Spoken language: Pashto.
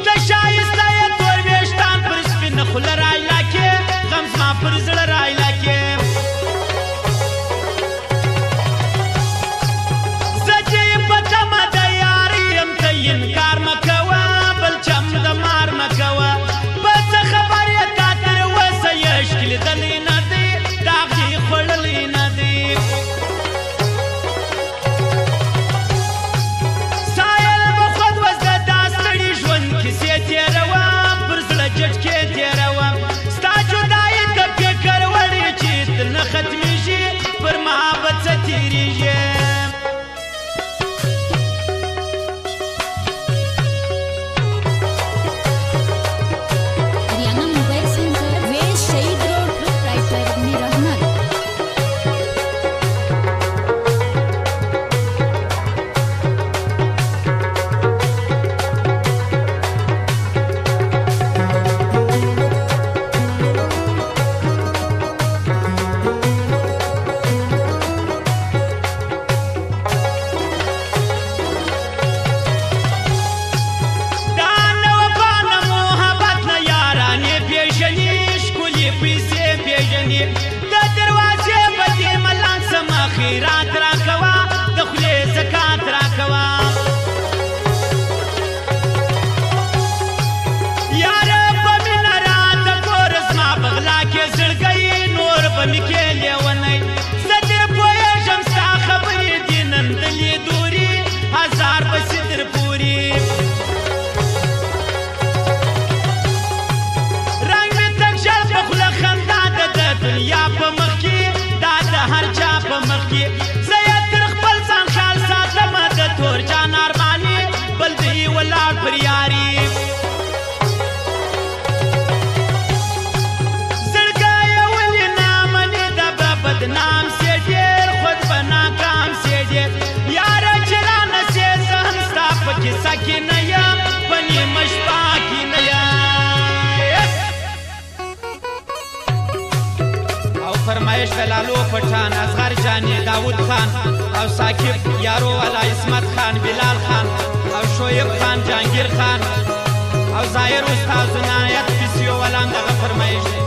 د شایسته یې تور ویښتان پر سپینه خوله رایلا کې غم زما پر زړه رایلا کې زه چې په تمه د یاري یم ته انکار مه کوه بل چم د مار مه کوه په څه خبر یې تا تر اوسه یشک لیدلی نه دی داغ دې خوړلی نه دی خیرات را کوا د خولې زکات را کوا یاره په مینه راته کور زما بغلا کې زړګی نور به مې کې لیونی زه دې پوهېږم ستا خبرې دي نن د لیدوري هزار به سدر پوري رنګ مې تک ژر په خوله خندا ده د دنیا په مخ کې دا د هر چا په مخ کې زه یې تر خپل ځان خیال ساتم د تور جان ارماني بل دی ولاړ پر یاري زړګی یې ولې نامنې ده به بدنام سي ډېر خود به ناکام سي ډېر یاره چې رانه سې زه هم ستا په کیسه کې نه یم په نیمه شپه کې نه یم فرمایش د لالو پټان اصغر جاني داود خان او ساکب یارو والا اسمت خان بلال خان او شعیب خان جهانگیر خان او ظاهر استاد عنایت پیسیو والا دغه فرمایش دی